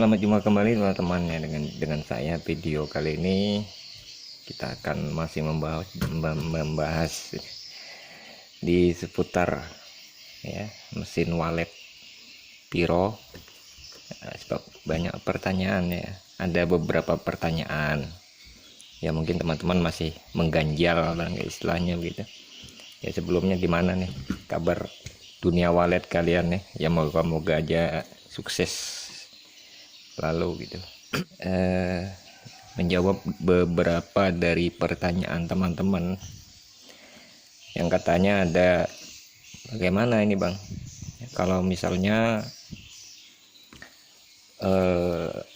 selamat jumpa kembali teman-teman ya, dengan saya. Video kali ini kita akan masih membahas di seputar ya mesin walet Piro. Nah, sebab banyak pertanyaan ya, ada beberapa pertanyaan ya, mungkin teman-teman masih mengganjal dan istilahnya gitu ya. Sebelumnya gimana nih kabar dunia walet kalian nih ya, moga-moga aja sukses lalu gitu. Menjawab beberapa dari pertanyaan teman-teman yang katanya ada, bagaimana ini bang kalau misalnya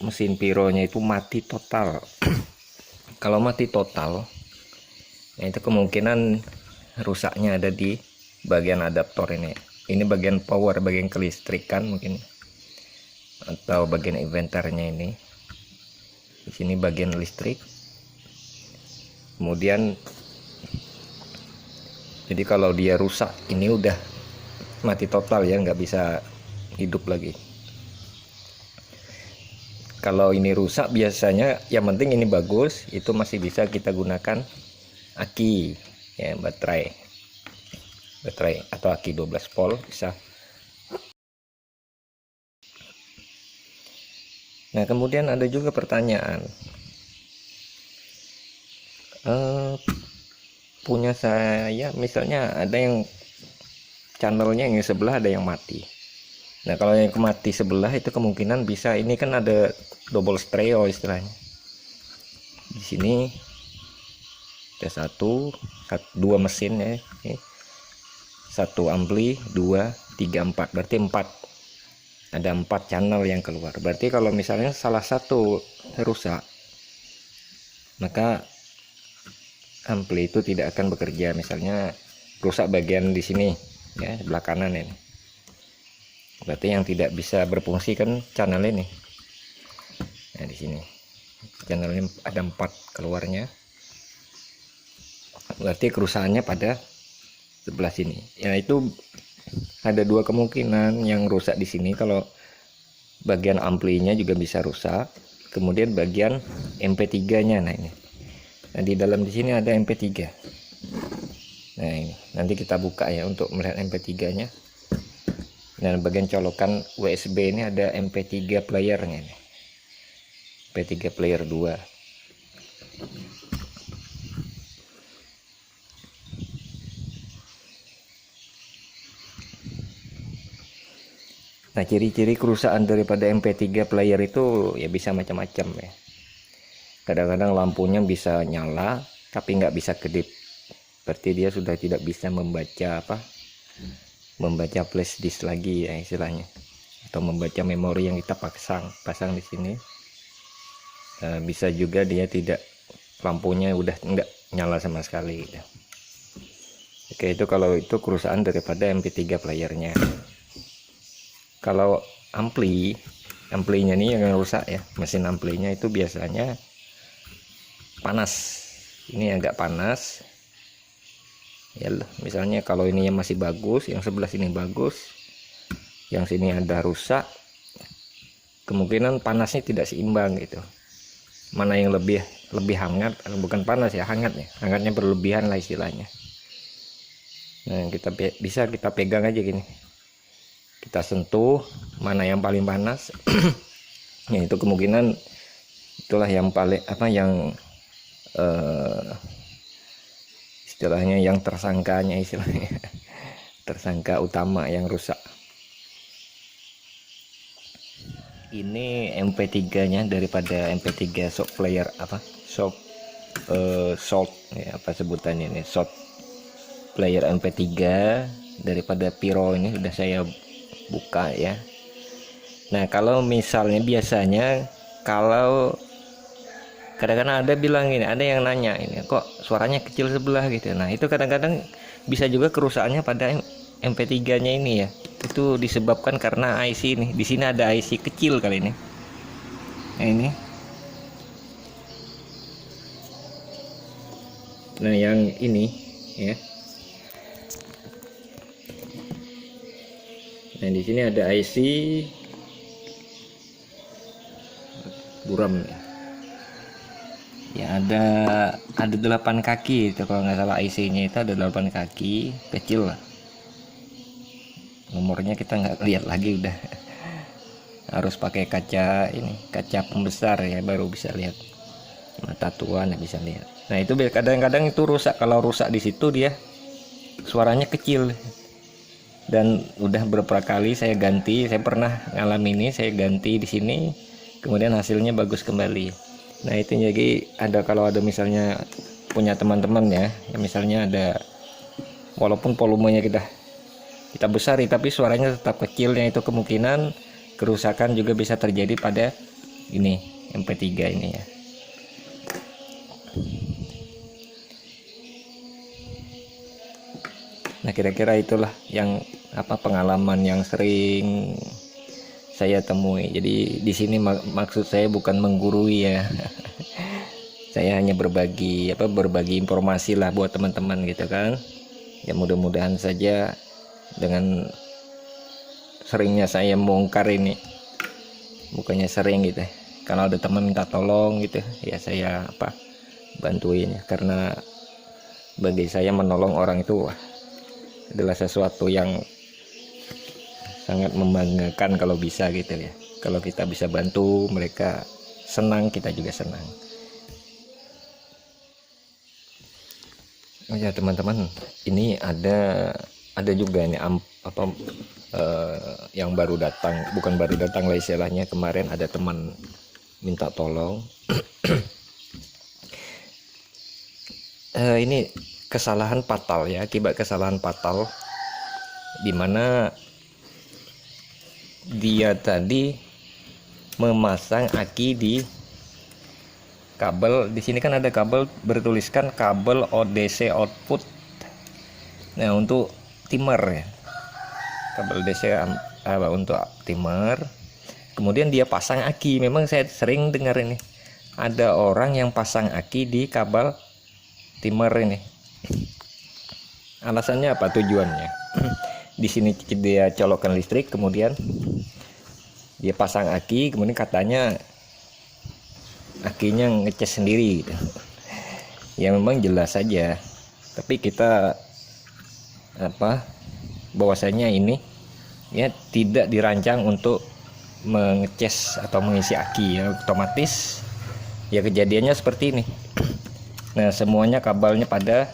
mesin Pironya itu mati total. Kalau mati total ya, itu kemungkinan rusaknya ada di bagian adaptor ini bagian power, bagian kelistrikan mungkin, atau bagian inverternya ini. Di sini bagian listrik. Kemudian jadi kalau dia rusak ini udah mati total ya, nggak bisa hidup lagi. Kalau ini rusak biasanya yang penting ini bagus, itu masih bisa kita gunakan aki ya, baterai atau aki 12 volt bisa. Nah kemudian ada juga pertanyaan, punya saya misalnya ada yang channelnya yang sebelah ada yang mati. Nah kalau yang mati sebelah itu kemungkinan bisa, ini kan ada double stereo istilahnya. Di sini ada dua mesin ya, satu ampli, 2, 3, 4, berarti 4, ada 4 channel yang keluar. Berarti kalau misalnya salah satu rusak, maka ampli itu tidak akan bekerja. Misalnya rusak bagian di sini ya, sebelah kanan ini, berarti yang tidak bisa berfungsi kan channel ini. Nah di sini channelnya ada 4 keluarnya, berarti kerusakannya pada sebelah sini ya. Itu ada 2 kemungkinan yang rusak di sini. Kalau bagian amplinya juga bisa rusak, kemudian bagian MP3 nya. Nah ini, nah di dalam di sini ada MP3. Nah ini nanti kita buka ya untuk melihat MP3 nya. Dan bagian colokan USB ini ada MP3 playernya ini, MP3 player 2. Nah ciri-ciri kerusakan daripada MP3 player itu ya bisa macam-macam ya. Kadang-kadang lampunya bisa nyala tapi nggak bisa kedip, berarti dia sudah tidak bisa membaca flash disk lagi ya istilahnya, atau membaca memori yang kita pasang di sini. Bisa juga dia tidak, lampunya udah nggak nyala sama sekali gitu. Oke, itu kalau itu kerusakan daripada MP3 playernya. Kalau amplinya nih yang rusak ya, mesin amplinya itu biasanya panas. Ini agak panas ya. Misalnya kalau ini yang masih bagus, yang sebelah sini bagus, yang sini ada rusak, kemungkinan panasnya tidak seimbang gitu. Mana yang lebih hangat, bukan panas ya, hangatnya berlebihan lah istilahnya. Nah bisa kita pegang aja gini, kita sentuh mana yang paling panas. Ya itu kemungkinan itulah yang paling istilahnya yang tersangkanya istilahnya tersangka utama yang rusak. Ini MP3 nya daripada MP3 short player short ya, apa sebutannya ini, short player MP3 daripada Piro ini sudah saya buka ya. Nah kalau misalnya biasanya, kalau kadang-kadang ada bilang ini, ada yang nanya ini kok suaranya kecil sebelah gitu. Nah itu kadang-kadang bisa juga kerusakannya pada MP3 nya ini ya. Itu disebabkan karena IC ini, di sini ada IC kecil kali ini. Nah ini, nah yang ini ya. Nah di sini ada IC buram ya. Ada 8 kaki itu kalau nggak salah, IC-nya itu ada 8 kaki kecil lah. Nomornya kita nggak lihat lagi, udah harus pakai kaca pembesar ya baru bisa lihat. Mata tua nggak bisa lihat. Nah itu kadang-kadang itu rusak. Kalau rusak di situ dia suaranya kecil. Dan udah beberapa kali saya ganti, saya pernah ngalamin ini, saya ganti di sini, kemudian hasilnya bagus kembali. Nah itu jadi kalau ada misalnya punya teman-teman ya, misalnya ada walaupun volumenya kita besar tapi suaranya tetap kecil, itu kemungkinan kerusakan juga bisa terjadi pada ini MP3 ini ya. Nah kira-kira itulah yang pengalaman yang sering saya temui. Jadi di sini maksud saya bukan menggurui ya. Saya hanya berbagi informasi lah buat teman-teman gitu kan. Ya mudah-mudahan saja dengan seringnya saya bongkar ini, bukannya sering gitu. Kalau ada teman minta tolong gitu ya saya bantuin ya. Karena bagi saya menolong orang itu adalah sesuatu yang sangat membanggakan kalau bisa gitu ya. Kalau kita bisa bantu mereka senang, kita juga senang. Oh ya teman-teman, ini ada juga ini yang baru datang, bukan baru datang lah istilahnya, kemarin ada teman minta tolong. Ini kesalahan fatal ya, akibat kesalahan fatal dimana dia tadi memasang aki di kabel. Di sini kan ada kabel bertuliskan kabel ODC output. Nah untuk timer ya, kabel DC untuk timer. Kemudian dia pasang aki. Memang saya sering dengar ini ada orang yang pasang aki di kabel timer ini. Alasannya apa, tujuannya? Di sini dia colokkan listrik, kemudian dia pasang aki, kemudian katanya akinya ngecas sendiri gitu. Ya memang jelas saja, tapi kita bahwasanya ini ya tidak dirancang untuk mengecas atau mengisi aki ya, otomatis ya kejadiannya seperti ini. Nah semuanya kabelnya pada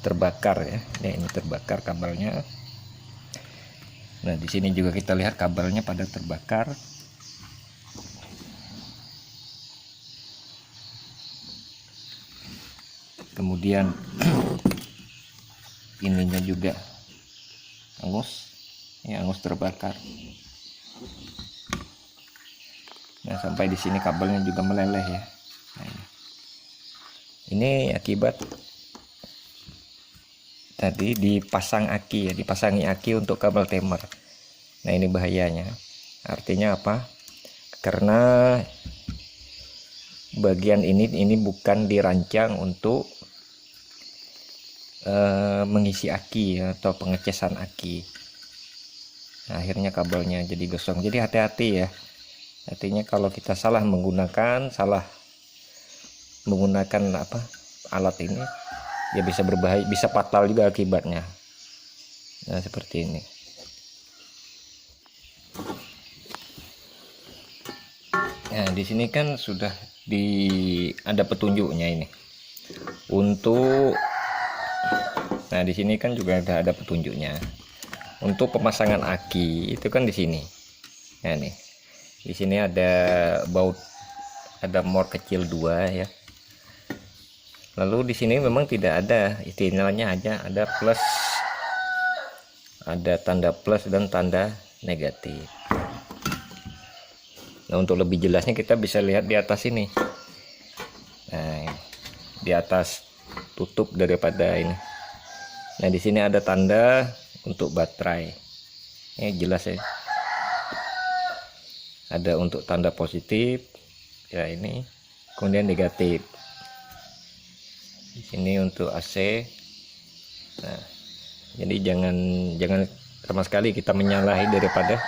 terbakar ya. Nah, ini terbakar kabelnya. Nah di sini juga kita lihat kabelnya pada terbakar. Kemudian ininya juga angus terbakar. Nah sampai di sini kabelnya juga meleleh ya. Nah, ini akibat tadi dipasangi aki untuk kabel timer. Nah ini bahayanya. Artinya apa? Karena bagian ini bukan dirancang untuk mengisi aki ya, atau pengecasan aki. Nah, akhirnya kabelnya jadi gosong. Jadi hati-hati ya. Artinya kalau kita salah menggunakan alat ini ya bisa berbahaya, bisa fatal juga akibatnya. Nah seperti ini. Nah di sini kan sudah ada petunjuknya ini untuk. Nah di sini kan juga ada petunjuknya untuk pemasangan aki itu kan di sini. Nah nih di sini ada baut, ada mor kecil 2 ya. Lalu di sini memang tidak ada istilahnya, aja ada plus, ada tanda plus dan tanda negatif. Nah untuk lebih jelasnya kita bisa lihat di atas ini. Nah di atas tutup daripada ini. Nah di sini ada tanda untuk baterai. Ini jelas ya. Ada untuk tanda positif ya ini, kemudian negatif. Di sini untuk AC. Nah, jadi jangan sama sekali kita menyalahi daripada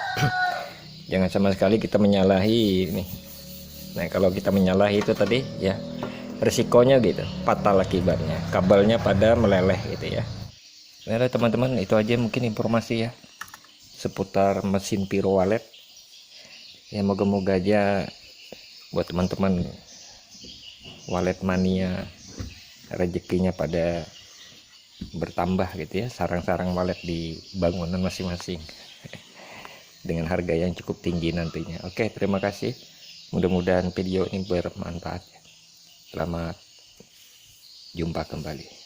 jangan sama sekali kita menyalahi ini Nah kalau kita menyalahi itu tadi ya resikonya gitu, fatal akibatnya, kabelnya pada meleleh gitu ya. Nah teman-teman, itu aja mungkin informasi ya seputar mesin Pyro Walet ya. Moga-moga aja buat teman-teman walet mania rezekinya pada bertambah gitu ya, sarang-sarang walet di bangunan masing-masing dengan harga yang cukup tinggi nantinya. Oke, terima kasih, mudah-mudahan video ini bermanfaat. Selamat jumpa kembali.